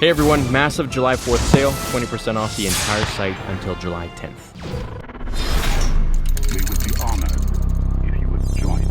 Hey everyone, massive July 4th sale, 20% off the entire site until July 10th. We would be honored if you would join us.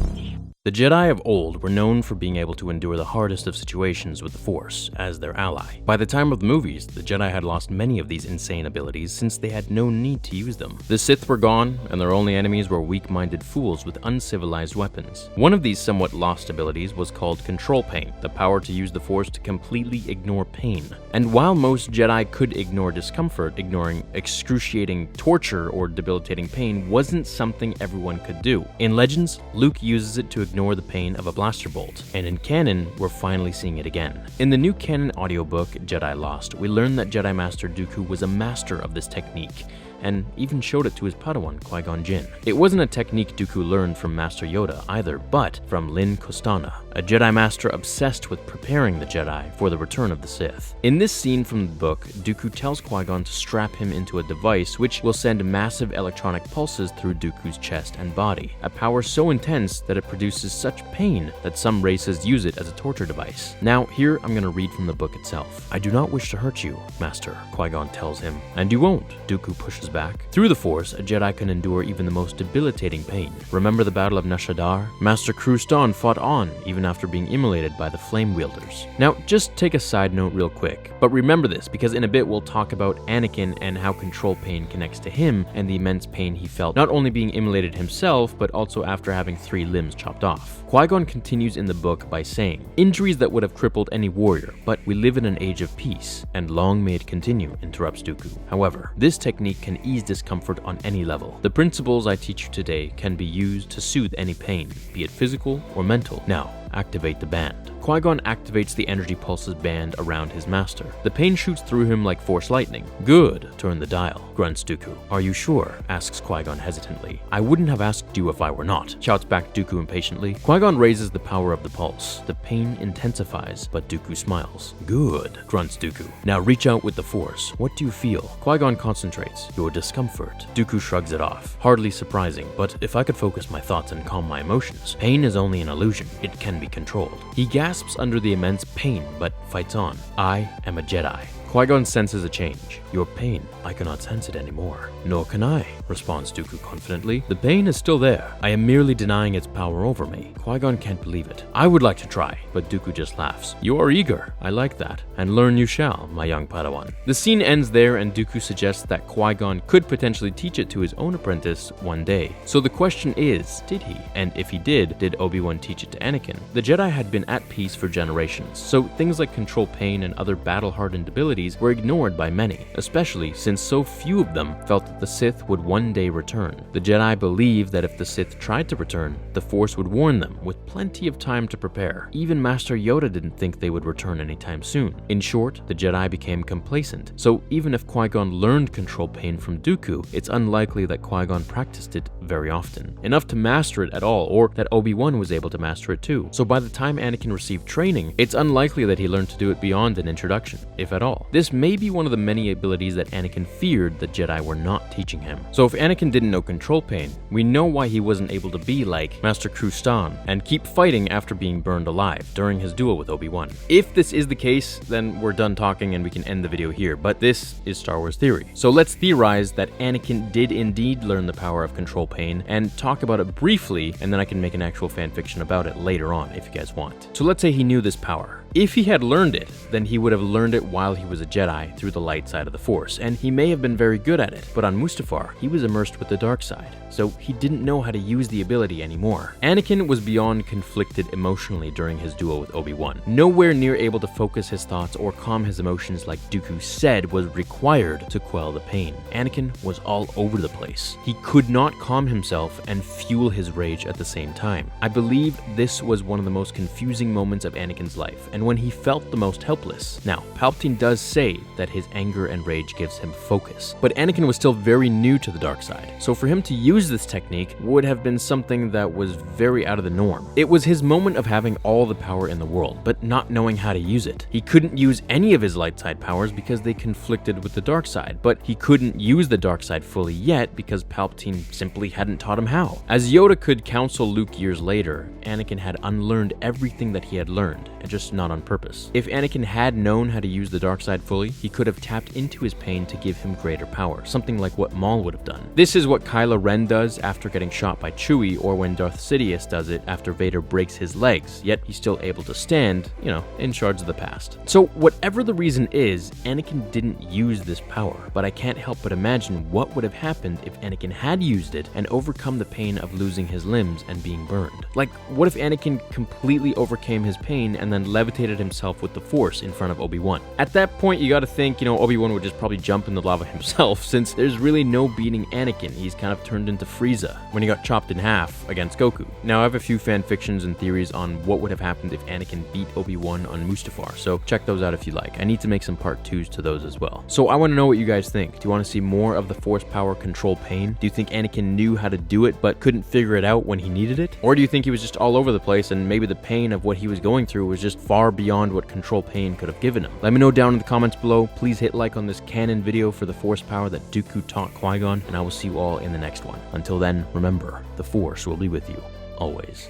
The Jedi of old were known for being able to endure the hardest of situations with the Force as their ally. By the time of the movies, the Jedi had lost many of these insane abilities since they had no need to use them. The Sith were gone, and their only enemies were weak-minded fools with uncivilized weapons. One of these somewhat lost abilities was called Control Pain, the power to use the Force to completely ignore pain. And while most Jedi could ignore discomfort, ignoring excruciating torture or debilitating pain wasn't something everyone could do. In Legends, Luke uses it to ignore the pain of a blaster bolt, and in Canon, we're finally seeing it again. In the new Canon audiobook, Jedi Lost, we learn that Jedi Master Dooku was a master of this technique, and even showed it to his Padawan, Qui-Gon Jinn. It wasn't a technique Dooku learned from Master Yoda either, but from Lin Kostana, a Jedi Master obsessed with preparing the Jedi for the return of the Sith. In this scene from the book, Dooku tells Qui-Gon to strap him into a device which will send massive electronic pulses through Dooku's chest and body, a power so intense that it produces such pain that some races use it as a torture device. Now, here I'm going to read from the book itself. "I do not wish to hurt you, Master," Qui-Gon tells him. "And you won't," Dooku pushes back. Through the Force, a Jedi can endure even the most debilitating pain. Remember the Battle of Nashadar? Master Krustan fought on, even after being immolated by the Flame Wielders. Now, just take a side note real quick, but remember this, because in a bit we'll talk about Anakin and how control pain connects to him and the immense pain he felt, not only being immolated himself, but also after having 3 limbs chopped off. Qui-Gon continues in the book by saying, "Injuries that would have crippled any warrior, but we live in an age of peace, and long may it continue," interrupts Dooku. However, this technique can ease discomfort on any level. The principles I teach you today can be used to soothe any pain, be it physical or mental. Now, activate the band. Qui-Gon activates the energy pulses band around his master. The pain shoots through him like force lightning. "Good, turn the dial," grunts Dooku. "Are you sure?" asks Qui-Gon hesitantly. "I wouldn't have asked you if I were not," shouts back Dooku impatiently. Qui-Gon raises the power of the pulse. The pain intensifies, but Dooku smiles. "Good," grunts Dooku. "Now reach out with the Force. What do you feel?" Qui-Gon concentrates. "Your discomfort." Dooku shrugs it off. "Hardly surprising, but if I could focus my thoughts and calm my emotions, pain is only an illusion. It can be controlled." He gasps under the immense pain, but fights on. "I am a Jedi." Qui-Gon senses a change. "Your pain, I cannot sense it anymore." "Nor can I," responds Dooku confidently. "The pain is still there. I am merely denying its power over me." Qui-Gon can't believe it. "I would like to try," but Dooku just laughs. "You are eager. I like that. And learn you shall, my young Padawan." The scene ends there, and Dooku suggests that Qui-Gon could potentially teach it to his own apprentice one day. So the question is, did he? And if he did Obi-Wan teach it to Anakin? The Jedi had been at peace for generations, so things like control pain and other battle-hardened abilities were ignored by many, especially since so few of them felt that the Sith would one day return. The Jedi believed that if the Sith tried to return, the Force would warn them, with plenty of time to prepare. Even Master Yoda didn't think they would return anytime soon. In short, the Jedi became complacent, so even if Qui-Gon learned control pain from Dooku, it's unlikely that Qui-Gon practiced it very often, enough to master it at all, or that Obi-Wan was able to master it too. So by the time Anakin received training, it's unlikely that he learned to do it beyond an introduction, if at all. This may be one of the many abilities that Anakin feared the Jedi were not teaching him. So if Anakin didn't know control pain, we know why he wasn't able to be like Master Krustan and keep fighting after being burned alive during his duel with Obi-Wan. If this is the case, then we're done talking and we can end the video here, but this is Star Wars theory. So let's theorize that Anakin did indeed learn the power of control pain and talk about it briefly, and then I can make an actual fanfiction about it later on if you guys want. So let's say he knew this power. If he had learned it, then he would have learned it while he was a Jedi through the light side of the Force, and he may have been very good at it, but on Mustafar, he was immersed with the dark side, so he didn't know how to use the ability anymore. Anakin was beyond conflicted emotionally during his duel with Obi-Wan, nowhere near able to focus his thoughts or calm his emotions like Dooku said was required to quell the pain. Anakin was all over the place. He could not calm himself and fuel his rage at the same time. I believe this was one of the most confusing moments of Anakin's life, and when he felt the most helpless. Now, Palpatine does say that his anger and rage gives him focus, but Anakin was still very new to the dark side, so for him to use this technique would have been something that was very out of the norm. It was his moment of having all the power in the world, but not knowing how to use it. He couldn't use any of his light side powers because they conflicted with the dark side, but he couldn't use the dark side fully yet because Palpatine simply hadn't taught him how. As Yoda could counsel Luke years later, Anakin had unlearned everything that he had learned. just not on purpose. If Anakin had known how to use the dark side fully, he could have tapped into his pain to give him greater power, something like what Maul would have done. This is what Kylo Ren does after getting shot by Chewie, or when Darth Sidious does it after Vader breaks his legs, yet he's still able to stand, in shards of the past. So whatever the reason is, Anakin didn't use this power, but I can't help but imagine what would have happened if Anakin had used it and overcome the pain of losing his limbs and being burned. Like, what if Anakin completely overcame his pain and then levitated himself with the Force in front of Obi-Wan? At that point, you gotta think, Obi-Wan would just probably jump in the lava himself, since there's really no beating Anakin. He's kind of turned into Frieza when he got chopped in half against Goku. Now, I have a few fan fictions and theories on what would have happened if Anakin beat Obi-Wan on Mustafar, so check those out if you like. I need to make some part 2s to those as well. So I want to know what you guys think. Do you want to see more of the Force power control pain? Do you think Anakin knew how to do it but couldn't figure it out when he needed it? Or do you think he was just all over the place and maybe the pain of what he was going through was just far beyond what control pain could have given him? Let me know down in the comments below. Please hit like on this Canon video for the Force power that Dooku taught Qui-Gon, and I will see you all in the next one. Until then, remember, the Force will be with you, always.